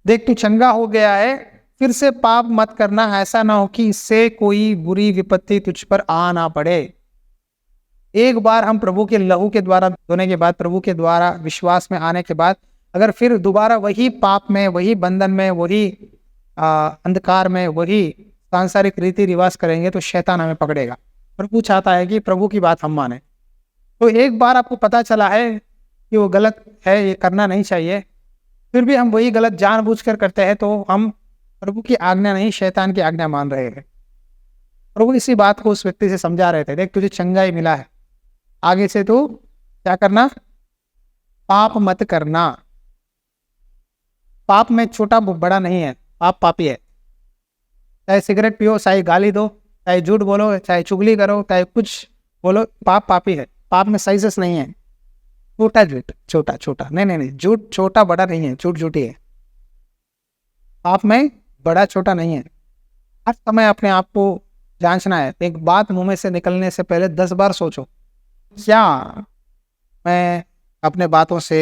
देख तू चंगा हो गया है, फिर से पाप मत करना, ऐसा ना हो कि इससे कोई बुरी विपत्ति तुझ पर आ ना पड़े। एक बार हम प्रभु के लहू के द्वारा धोने के बाद, प्रभु के द्वारा विश्वास में आने के बाद, अगर फिर दोबारा वही पाप में, वही बंधन में, वही अंधकार में, वही सांसारिक रीति रिवाज करेंगे तो शैतान हमें पकड़ेगा। प्रभु चाहता है कि प्रभु की बात हम माने। तो एक बार आपको पता चला है कि वो गलत है, ये करना नहीं चाहिए, फिर भी हम वही गलत जानबूझकर करते हैं, तो हम प्रभु की आज्ञा नहीं, शैतान की आज्ञा मान रहे हैं। प्रभु इसी बात को उस व्यक्ति से समझा रहे थे, देख तुझे चंगाई मिला है, आगे से तू क्या करना, पाप मत करना। पाप में छोटा बड़ा नहीं है, पाप पापी है। चाहे सिगरेट पियो, चाहे गाली दो, चाहे झूठ बोलो, चाहे चुगली करो, चाहे कुछ बोलो, पाप पापी है। पाप में साइजेस नहीं है, छोटा झूठ, छोटा छोटा नहीं नहीं नहीं, झूठ छोटा बड़ा नहीं है, झूठ झूठी है। पाप में बड़ा छोटा नहीं है। हर समय अपने आप को जांचना है। एक बात मुंह में से निकलने से पहले 10 बार सोचो, क्या मैं अपने बातों से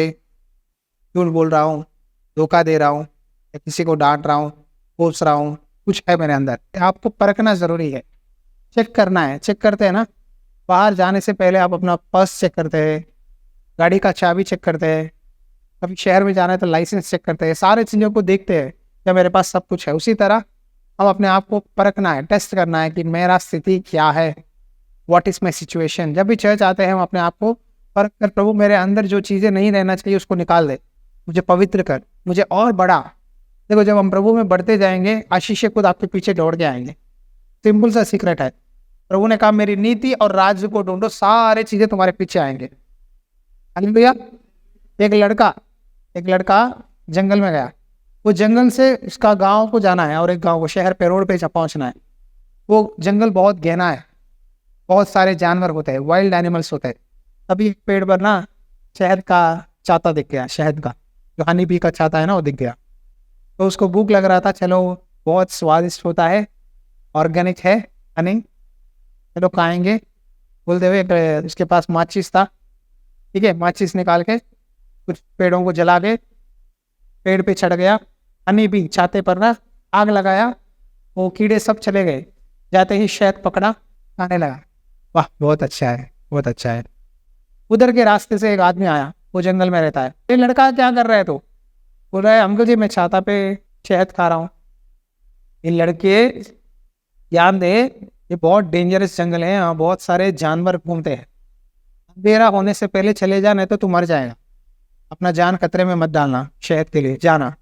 झूठ बोल रहा हूँ, धोखा दे रहा हूँ, या किसी को डांट रहा हूँ, कोस रहा हूँ, कुछ है मेरे अंदर। आपको परखना जरूरी है, चेक करना है। चेक करते हैं ना, बाहर जाने से पहले आप अपना पर्स चेक करते हैं, गाड़ी का चाबी चेक करते हैं, कभी शहर में जाना है तो लाइसेंस चेक करते हैं, सारे चीज़ों को देखते हैं क्या मेरे पास सब कुछ है। उसी तरह हम अपने आप को परखना है, टेस्ट करना है कि मेरा स्थिति क्या है, व्हाट इज माई सिचुएशन। जब भी चर्च आते हैं हम अपने आप को परख कर, प्रभु मेरे अंदर जो चीज़ें नहीं रहना चाहिए उसको निकाल दे, मुझे पवित्र कर, मुझे और बढ़ा। देखो जब हम प्रभु में बढ़ते जाएंगे, आशीष खुद आपके पीछे दौड़ के आएंगे। सिंपल सा सीक्रेट है, प्रभु ने कहा मेरी नीति और राज्य को ढूंढो, सारे चीजें तुम्हारे पीछे आएंगे। हालेलुया। एक लड़का जंगल में गया, वो जंगल से उसका गांव को जाना है और एक गांव को, शहर पे, रोड पे पहुंचना है। वो जंगल बहुत गहना है, बहुत सारे जानवर होते हैं, वाइल्ड एनिमल्स होते हैं। अभी एक पेड़ पर ना शहद का छाता दिख गया, शहद का जो हनी बी का छाता है ना, वो दिख गया। तो उसको भूख लग रहा था, चलो बहुत स्वादिष्ट होता है, ऑर्गेनिक है हनी, चलो खाएंगे बोलते हुए उसके पास माचिस था। ठीक है, माचिस निकाल के कुछ पेड़ों को जला के पेड़ पे चढ़ गया, हनी भी छाते पर ना आग लगाया, वो कीड़े सब चले गए। जाते ही शहद पकड़ा, खाने लगा। वाह बहुत अच्छा है, बहुत अच्छा है। उधर के रास्ते से एक आदमी आया, वो जंगल में रहता है। ये लड़का क्या कर रहा है? तो बोल रहा है अंकल जी मैं छाता पे शहद खा रहा हूँ। ये लड़के ध्यान दे, ये बहुत डेंजरस जंगल है, यहाँ बहुत सारे जानवर घूमते हैं। अंधेरा होने से पहले चले जा, नहीं तो तू मर जाएगा। अपना जान खतरे में मत डालना शहद के लिए, जाना।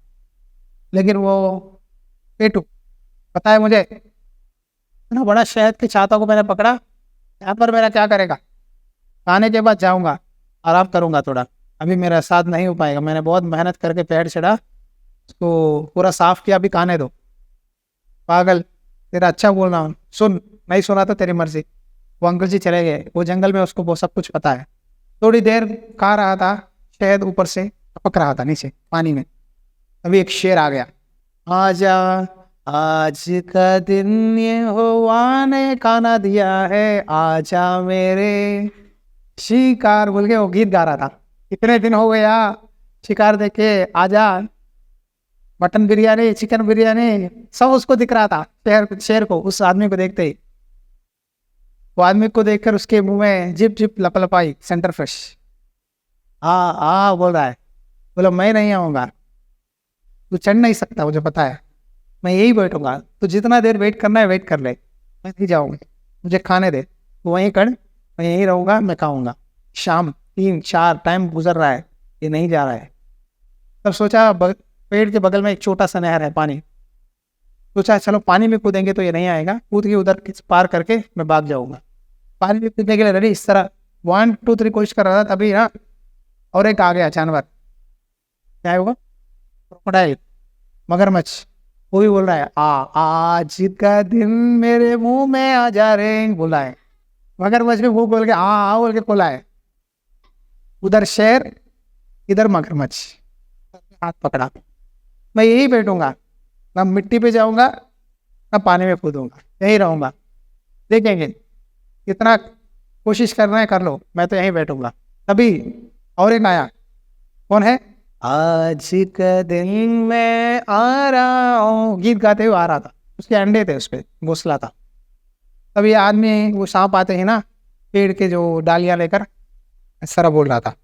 लेकिन वो पेटू, पता है मुझे, इतना बड़ा शहद के छाता को मैंने पकड़ा, यहाँ पर मेरा क्या करेगा? खाने के बाद जाऊंगा, आराम करूंगा थोड़ा, अभी मेरा साथ नहीं हो पाएगा। मैंने बहुत मेहनत करके पेड़ चढ़ा, उसको पूरा साफ किया, अभी खाने दो। पागल, तेरा अच्छा बोल रहा हूँ, सुन, नहीं सुना तो तेरी मर्जी। वो अंकल जी चले गए, वो जंगल में उसको वो सब कुछ पता है। थोड़ी देर खा रहा था शहद, ऊपर से टपक रहा था नीचे पानी में। अभी एक शेर आ गया, आजा आज का दिन ये हुआ ने खाना दिया है, आजा मेरे शिकार, बोल के वो गीत गा रहा था। इतने दिन हो गया शिकार देखे, आजा, मटन बिरयानी, चिकन बिरयानी, सब उसको दिख रहा था। शेर को, उस आदमी को देखते ही, वो आदमी को देखकर उसके मुंह में जिप जिप लपलपाई, सेंटर फ्रेश। बोल रहा है, बोलो मैं नहीं आऊंगा, तू चढ़ नहीं सकता, मुझे पता है, मैं यही बैठूंगा, तो जितना देर वेट करना है वेट कर ले, मैं नहीं जाऊंगा, मुझे खाने दे, तो वहीं कर, मैं यहीं रहूंगा, मैं खाऊंगा। शाम 3-4 टाइम गुजर रहा है, ये नहीं जा रहा है। तब सोचा पेड़ के बगल में एक छोटा सा नहर है, पानी, सोचा चलो पानी में कूदेंगे तो ये नहीं आएगा, कूद के उधर पार करके मैं भाग जाऊंगा। पानी में कूदने के लिए रेडी, इस तरह 1 2 3 कोशिश कर रहा था, तभी ना और एक आ गया जानवर। क्या है वो? क्रोकोडाइल, मगरमच्छ। वो भी बोल रहा है, आज का दिन मेरे मुंह में आ जा रे, बोला है। मगरमच्छ भी मुंह खोल के बोल के बोला है। उधर शेर, इधर मगरमच्छ, हाथ पकड़ा। मैं यही बैठूंगा, ना मिट्टी पे जाऊंगा ना पानी में कूदूंगा, यही रहूंगा, देखेंगे कितना कोशिश करना है कर लो, मैं तो यहीं बैठूंगा। तभी और एक आया, कौन है? आज का दिन मैं आ रहा हूँ, गीत गाते हुए आ रहा था। उसके अंडे थे, उस पर घोंसला था। तब ये आदमी, वो सांप आते हैं ना पेड़ के जो डालियां लेकर, इस तरह बोल रहा था,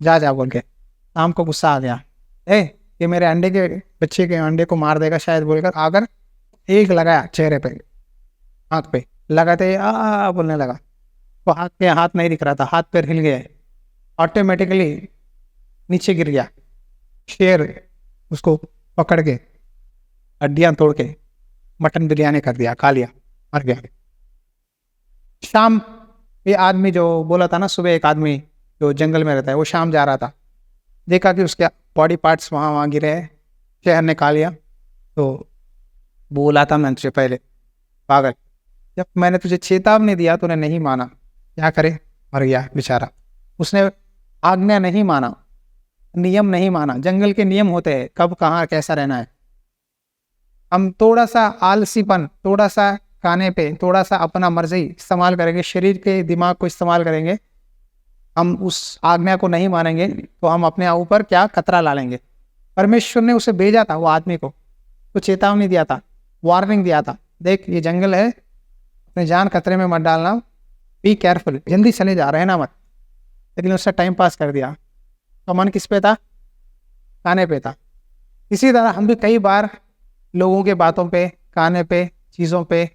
जा जा बोल के। सांप को गुस्सा आ गया, ए ये मेरे अंडे के बच्चे के अंडे को मार देगा शायद बोलकर आकर एक लगाया चेहरे पे, आँख पे लगाते ही आ बोलने लगा। वो हाथ नहीं दिख रहा था, हाथ पैर हिल गए, ऑटोमेटिकली नीचे गिर गया। शेर उसको पकड़ के हड्डियां तोड़ के मटन बिरयानी कर दिया, खा लिया, मर गया। शाम ये आदमी जो बोला था ना, सुबह एक आदमी जो जंगल में रहता है, वो शाम जा रहा था, देखा कि उसके बॉडी पार्ट्स वहाँ गिरे हैं, शहर ने खा लिया। तो बोला था मैंने तुझे पहले, पागल, जब मैंने तुझे चेतावनी दिया तूने नहीं माना, क्या करे, मर गया बेचारा। उसने आज्ञा नहीं माना, नियम नहीं माना। जंगल के नियम होते हैं कब कहाँ कैसा रहना है। हम थोड़ा सा आलसीपन, थोड़ा सा खाने पे, थोड़ा सा अपना मर्जी इस्तेमाल करेंगे, शरीर के दिमाग को इस्तेमाल करेंगे, हम उस आज्ञा को नहीं मानेंगे तो हम अपने ऊपर क्या खतरा ला लेंगे। परमेश्वर ने उसे भेजा था, वो आदमी को तो चेतावनी दिया था, वार्निंग दिया था, देख ये जंगल है, अपने जान खतरे में मत डालना, बी केयरफुल, जल्दी चले जा, रहना मत। लेकिन उससे टाइम पास कर दिया, तो मन किस पे था, खाने पे था। इसी तरह हम भी कई बार लोगों के बातों पे, खाने पे, चीज़ों पे,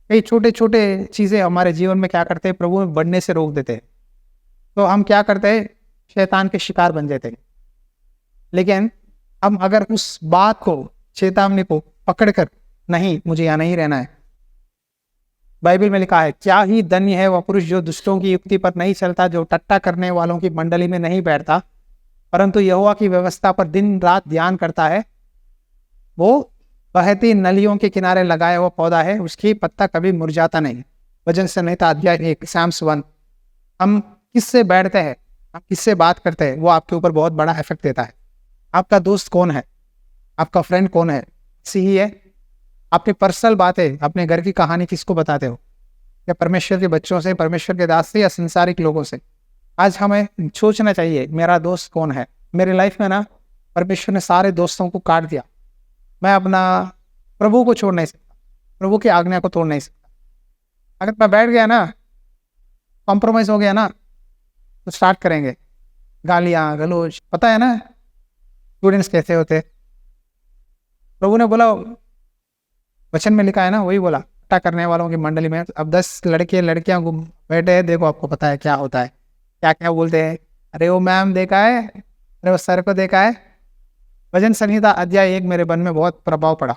कई छोटे छोटे चीज़ें हमारे जीवन में क्या करते हैं, प्रभु में बढ़ने से रोक देते हैं। तो हम क्या करते हैं, शैतान के शिकार बन जाते हैं। लेकिन हम अगर उस बात को, चेतावनी को पकड़कर, नहीं मुझे यहाँ नहीं रहना है, बाइबल में लिखा है, क्या ही धन्य है वह पुरुष जो दुष्टों की युक्ति पर नहीं चलता, जो टट्टा करने वालों की मंडली में नहीं बैठता, परंतु यहोवा की व्यवस्था पर दिन रात ध्यान करता है। वो बहती नलियों के किनारे लगाया हुआ पौधा है, उसकी पत्ता कभी मुरझाता नहीं। वचन संहिता अध्याय 1 साम्स 1। हम किससे बैठते हैं, हम किससे बात करते हैं, वो आपके ऊपर बहुत बड़ा इफेक्ट देता है। आपका दोस्त कौन है, आपका फ्रेंड कौन है, सही है। अपनी पर्सनल बातें, अपने घर की कहानी किसको बताते हो, या परमेश्वर के बच्चों से, परमेश्वर के दास से, या संसारिक लोगों से। आज हमें सोचना चाहिए मेरा दोस्त कौन है। मेरी लाइफ में ना परमेश्वर ने सारे दोस्तों को काट दिया। मैं अपना प्रभु को छोड़ नहीं सकता, प्रभु की आज्ञा को तोड़ नहीं सकता। अगर मैं बैठ गया ना, कॉम्प्रोमाइज हो गया ना, तो स्टार्ट करेंगे गालियाँ गलौज। पता है ना स्टूडेंट्स कैसे होते। प्रभु ने बोला, वचन में लिखा है ना, वही बोला, टट्टा करने वालों की मंडली में। अब 10 लड़के लड़कियां बैठे हैं, देखो आपको पता है क्या होता है, क्या क्या बोलते हैं। अरे वो मैम देखा है, अरे वो सर को देखा है। वचन संहिता अध्याय 1 मेरे मन में बहुत प्रभाव पड़ा।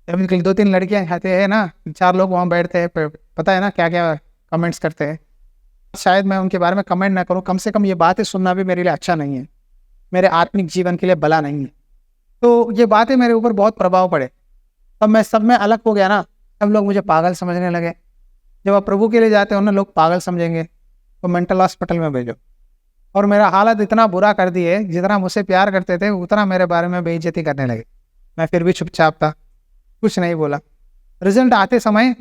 जब 2-3 लड़कियां खाते हैं ना, 4 लोग वहां बैठते हैं, पता है ना क्या क्या कमेंट्स करते हैं। शायद मैं उनके बारे में कमेंट ना करूं, कम से कम ये बातें सुनना भी मेरे लिए अच्छा नहीं है, मेरे आत्मिक जीवन के लिए भला नहीं है। तो ये बातें मेरे ऊपर बहुत प्रभाव पड़े। तब मैं सब में अलग हो गया ना, सब लोग मुझे पागल समझने लगे। जब आप प्रभु के लिए जाते हो ना, लोग पागल समझेंगे तो मेंटल हॉस्पिटल में भेजो। और मेरा हालत इतना बुरा कर दिए, जितना मुझसे प्यार करते थे उतना मेरे बारे में बेइज्जती करने लगे। मैं फिर भी चुपचाप था, कुछ नहीं बोला। रिजल्ट आते समय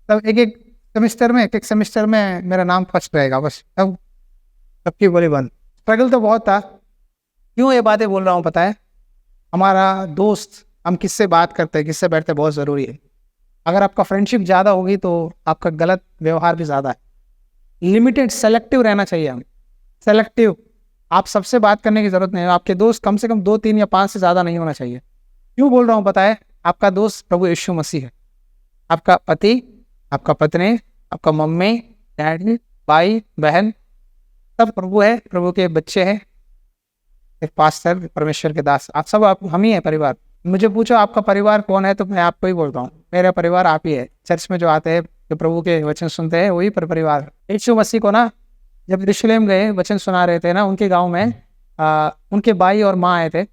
तब एक एक सेमेस्टर में मेरा नाम फर्स्ट रहेगा बस, तब सबकी बोली बंद। स्ट्रगल तो बहुत था। क्यों ये बातें बोल रहा हूँ पता है, हमारा दोस्त, हम किससे बात करते हैं, किससे बैठते हैं, बहुत ज़रूरी है। अगर आपका फ्रेंडशिप ज़्यादा होगी तो आपका गलत व्यवहार भी ज़्यादा है। लिमिटेड, सेलेक्टिव रहना चाहिए हमें, सेलेक्टिव। आप सबसे बात करने की ज़रूरत नहीं है। आपके दोस्त कम से कम 2, 3 या 5 से ज़्यादा नहीं होना चाहिए। क्यों बोल रहा हूँ पता है, आपका दोस्त प्रभु यीशु मसीह है। आपका पति, आपका पत्नी, आपका मम्मी डैडी, भाई बहन, सब प्रभु है, प्रभु के बच्चे हैं। एक पास्टर, परमेश्वर के दास, आप सब हम ही है परिवार। मुझे पूछो आपका परिवार कौन है, तो मैं आपको ही बोलता हूँ, मेरा परिवार आप ही है। चर्च में जो आते हैं, जो प्रभु के वचन सुनते हैं, वही परिवार। यीशु मसीह को ना जब यरूशलेम गए वचन सुना रहे थे ना, उनके गांव में उनके भाई और माँ आए थे।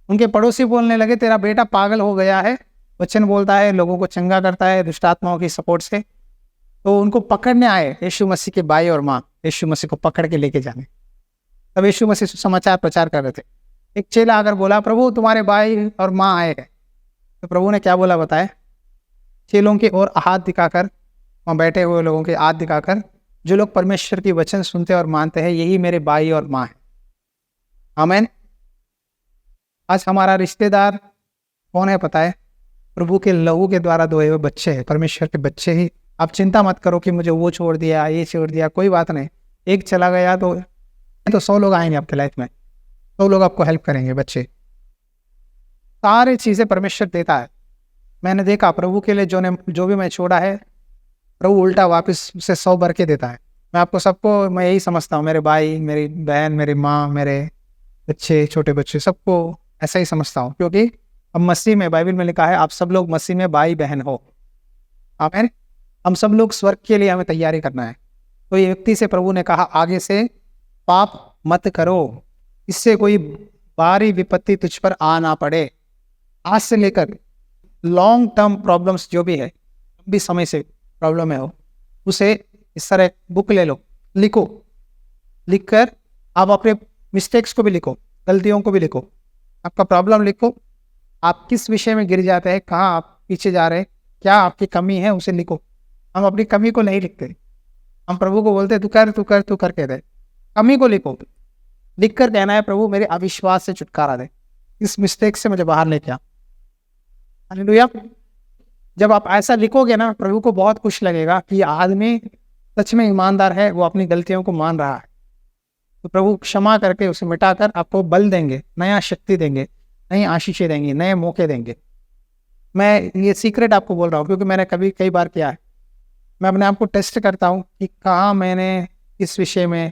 उनके पड़ोसी बोलने लगे, तेरा बेटा पागल हो गया है, वचन बोलता है, लोगों को चंगा करता है दुष्ट आत्माओं की सपोर्ट से। तो उनको पकड़ने आए यीशु मसीह के भाई और माँ, यीशु मसीह को पकड़ के लेके जाने। तब यीशु मसीह समाचार प्रचार कर रहे थे। एक चेला आकर बोला, प्रभु तुम्हारे भाई और माँ आए हैं। तो प्रभु ने क्या बोला बताए, चेलों की ओर हाथ दिखाकर, वहाँ बैठे हुए लोगों के हाथ दिखाकर, जो लोग परमेश्वर की वचन सुनते और मानते हैं, यही मेरे भाई और माँ है। आमीन। आज हमारा रिश्तेदार कौन है पता है? प्रभु के लहू के द्वारा धोए हुए बच्चे हैं, परमेश्वर के बच्चे ही। आप चिंता मत करो कि मुझे वो छोड़ दिया, ये छोड़ दिया, कोई बात नहीं। एक चला गया तो 100 लोग आएंगे आपके लाइफ में, 100 लोग आपको हेल्प करेंगे। बच्चे, सारी चीजें परमेश्वर देता है। मैंने देखा प्रभु के लिए जो भी मैं छोड़ा है, प्रभु उल्टा वापस उसे 100 भर के देता है। मैं आपको सबको मैं यही समझता हूँ, मेरे भाई, मेरी बहन, मेरी माँ, मेरे बच्चे, छोटे बच्चे, सबको ऐसा ही समझता हूँ, क्योंकि अब मसीह में, बाइबल में लिखा है आप सब लोग मसीह में भाई बहन हो। आमीन। हम सब लोग स्वर्ग के लिए हमें तैयारी करना है। तो ये व्यक्ति से प्रभु ने कहा आगे से पाप मत करो, इससे कोई भारी विपत्ति तुझ पर आ ना पड़े। आज से लेकर लॉन्ग टर्म प्रॉब्लम्स जो भी है, लंबी समय से प्रॉब्लम है, हो उसे इस तरह बुक ले लो, लिखो। लिखकर आप अपने मिस्टेक्स को भी लिखो, गलतियों को भी लिखो, आपका प्रॉब्लम लिखो, आप किस विषय में गिर जाते हैं, कहाँ आप पीछे जा रहे हैं, क्या आपकी कमी है, उसे लिखो। हम अपनी कमी को नहीं लिखते, हम प्रभु को बोलते तू कर तू कर तू कर कहते। कमी को लिखो, लिखकर कहना है प्रभु मेरे अविश्वास से छुटकारा दे, इस मिस्टेक से मुझे बाहर लेके आ। हालेलुया। जब आप ऐसा लिखोगे ना, प्रभु को बहुत खुश लगेगा कि आदमी सच में ईमानदार है, वो अपनी गलतियों को मान रहा है। तो प्रभु क्षमा करके उसे मिटाकर आपको बल देंगे, नया शक्ति देंगे, नई आशीषें देंगे, नए मौके देंगे। मैं ये सीक्रेट आपको बोल रहा हूँ क्योंकि मैंने कई बार किया है। मैं अपने आप को टेस्ट करता हूँ कि कहाँ मैंने इस विषय में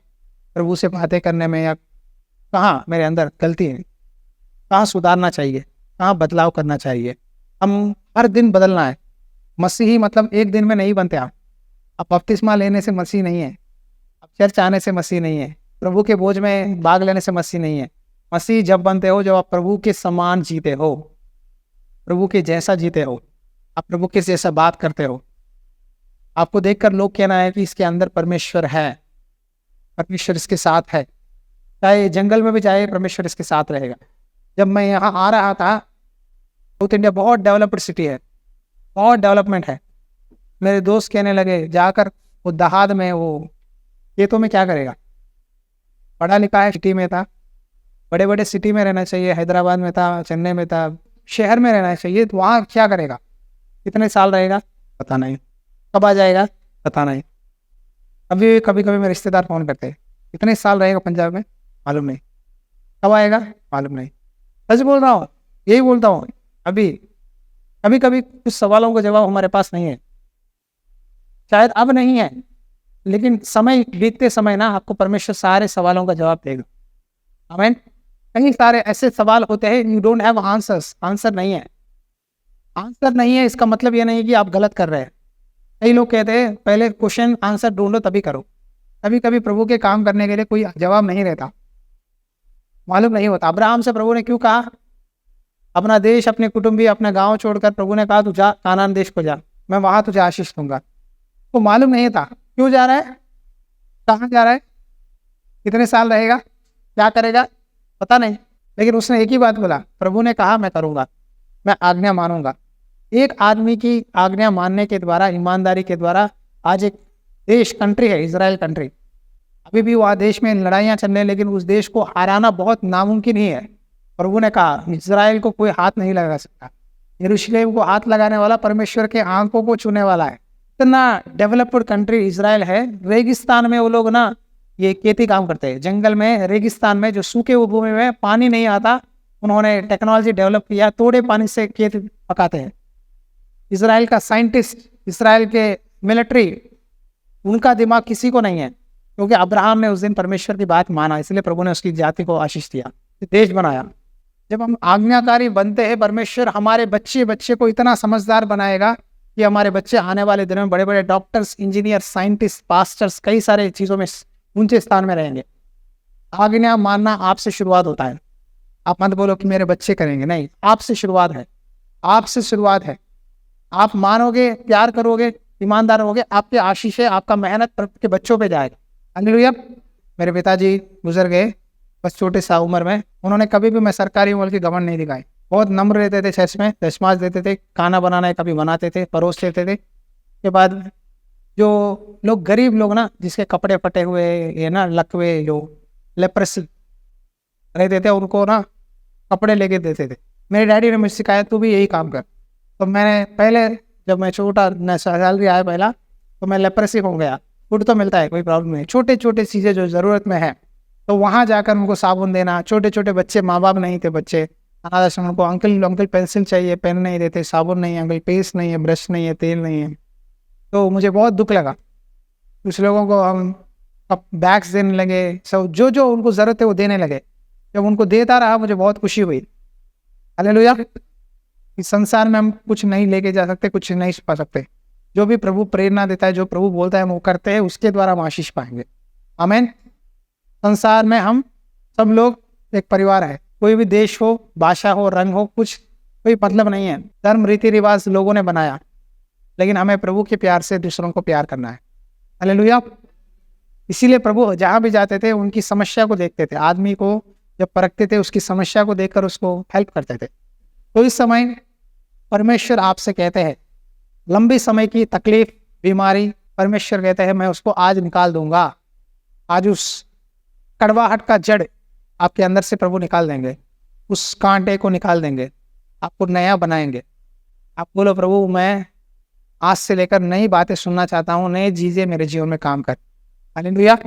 प्रभु से बातें करने में, या कहाँ मेरे अंदर गलती है, कहाँ सुधारना चाहिए, कहाँ बदलाव करना चाहिए। हम हर दिन बदलना है। मसीही मतलब एक दिन में नहीं बनते आप बपतिस्मा लेने से मसीह नहीं है, आप चर्च आने से मसीह नहीं है, प्रभु के बोझ में भाग लेने से मसीह नहीं है। मसीह जब बनते हो जब आप प्रभु के समान जीते हो, प्रभु के जैसा जीते हो, आप प्रभु के जैसा बात करते हो। आपको देखकर लोग कहना है कि इसके अंदर परमेश्वर है, परमेश्वर इसके साथ है। चाहे जंगल में भी जाए, परमेश्वर इसके साथ रहेगा। जब मैं यहाँ आ रहा था, साउथ इंडिया बहुत डेवलप्ड सिटी है, बहुत डेवलपमेंट है। मेरे दोस्त कहने लगे जाकर वो दहाड़ में, वो खेतों में क्या करेगा, पढ़ा लिखा है, सिटी में था, बड़े बड़े सिटी में रहना चाहिए, हैदराबाद में था, चेन्नई में था, शहर में रहना चाहिए, तो वहाँ क्या करेगा, कितने साल रहेगा पता नहीं, कब आ जाएगा पता नहीं। अभी कभी कभी मेरे रिश्तेदार फ़ोन करते हैं, कितने साल रहेगा पंजाब में मालूम नहीं, कब आएगा मालूम नहीं। सच बोल रहा हूँ, यही बोलता हूँ। अभी कभी कभी कुछ सवालों का जवाब हमारे पास नहीं है, शायद अब नहीं है, लेकिन समय बीतते समय ना आपको परमेश्वर सारे सवालों का जवाब देगा। आमीन। कई सारे ऐसे सवाल होते हैं you don't have answers, answer नहीं है। आंसर नहीं है इसका मतलब ये नहीं कि आप गलत कर रहे हैं। कई लोग कहते हैं पहले क्वेश्चन आंसर ढूंढो तभी करो। कभी कभी प्रभु के काम करने के लिए कोई जवाब नहीं रहता, मालूम नहीं होता। अब्राहम से प्रभु ने क्यों कहा अपना देश, अपने कुटुंबी, अपना गांव छोड़कर, प्रभु ने कहा तू जा कानान देश को जा, मैं वहां तुझे आशीष दूंगा। तो मालूम नहीं था क्यों जा रहा है, कहाँ जा रहा है, कितने साल रहेगा, क्या करेगा पता नहीं, लेकिन उसने एक ही बात बोला, प्रभु ने कहा मैं करूंगा, मैं आज्ञा मानूंगा। एक आदमी की आज्ञा मानने के द्वारा, ईमानदारी के द्वारा आज एक देश, कंट्री है इजराइल कंट्री। अभी भी वह देश में लड़ाइयाँ चल रही हैं, लेकिन उस देश को हराना बहुत नामुमकिन ही है। प्रभु ने कहा इजराइल को कोई हाथ नहीं लगा सकता, यरूशलेम को हाथ लगाने वाला परमेश्वर के आंखों को छूने वाला है। इतना डेवलप्ड कंट्री इजराइल है, रेगिस्तान में वो लोग ना ये खेती काम करते हैं, जंगल में, रेगिस्तान में, जो सूखे हुए भूमि में पानी नहीं आता, उन्होंने टेक्नोलॉजी डेवलप किया, थोड़े पानी से खेत पकाते हैं। इजराइल का साइंटिस्ट, इजराइल के मिलिट्री, उनका दिमाग किसी को नहीं है, क्योंकि अब्राहम ने उस दिन परमेश्वर की बात माना, इसलिए प्रभु ने उसकी जाति को आशीष दिया, देश बनाया। जब हम आज्ञाकारी बनते हैं, परमेश्वर हमारे बच्चे को इतना समझदार बनाएगा कि हमारे बच्चे आने वाले दिनों में बड़े बड़े डॉक्टर्स, इंजीनियर, साइंटिस्ट, पास्टर्स, कई सारे चीज़ों में ऊंचे स्थान में रहेंगे। आज्ञा मानना आपसे शुरुआत होता है। आप मत बोलो कि मेरे बच्चे करेंगे, नहीं, आपसे शुरुआत है, आपसे शुरुआत है। आप मानोगे, प्यार करोगे, ईमानदार होगे, आपके आशीष है, आपका मेहनत के बच्चों पे जाएगा। हालेलुया। मेरे पिताजी गुजर गए बस छोटे सा उम्र में, उन्होंने कभी भी मैं सरकारी अमल की घमंड नहीं दिखाई, बहुत नम्र रहते थे, चर्च में दशमाश देते थे, खाना बनाना है कभी बनाते थे, परोस लेते थे। के बाद जो लोग गरीब लोग ना, जिसके कपड़े फटे हुए, ये ना लकवे, जो लेप्रसी रहते थे, उनको ना कपड़े लेके देते थे। मेरे डैडी ने मुझे सिखाया तू भी यही काम कर। तो मैंने पहले, जब मैं छोटा सैलरी आया पहला, तो मैं लेप्रेसी हो गया। फूड तो मिलता है, कोई प्रॉब्लम नहीं, छोटे छोटे चीज़ें जो ज़रूरत में है, तो वहाँ जाकर उनको साबुन देना। छोटे छोटे बच्चे, माँ बाप नहीं थे, बच्चे अनाथ आश्रम को, अंकल अंकल पेंसिल चाहिए, पेन नहीं देते, साबुन नहीं है अंकल, पेस्ट नहीं है, ब्रश नहीं है, तेल नहीं है। तो मुझे बहुत दुख लगा। कुछ लोगों को हम अब बैग्स देने लगे, सब जो जो उनको ज़रूरत है वो देने लगे। जब उनको देता रहा मुझे बहुत खुशी हुई। हालेलुया। इस संसार में हम कुछ नहीं लेके जा सकते, कुछ नहीं पा सकते। जो भी प्रभु प्रेरणा देता है, जो प्रभु बोलता है हम वो करते हैं, उसके द्वारा हम आशीष पाएंगे। आमीन। संसार में हम सब लोग एक परिवार है। कोई भी देश हो, भाषा हो, रंग हो, कुछ कोई मतलब नहीं है। धर्म रीति रिवाज लोगों ने बनाया, लेकिन हमें प्रभु के प्यार से दूसरों को प्यार करना है। हालेलुया। इसीलिए प्रभु जहाँ भी जाते थे उनकी समस्या को देखते थे, आदमी को जब परखते थे उसकी समस्या को देखकर उसको हेल्प करते थे। तो इस समय परमेश्वर आपसे कहते हैं, लंबी समय की तकलीफ, बीमारी, परमेश्वर कहते हैं मैं उसको आज निकाल दूंगा। आज उस कड़वाहट का जड़ आपके अंदर से प्रभु निकाल देंगे, उस कांटे को निकाल देंगे, आपको नया बनाएंगे। आप बोलो प्रभु मैं आज से लेकर नई बातें सुनना चाहता हूँ, नई चीजें मेरे जीवन में काम कर। हालेलुया।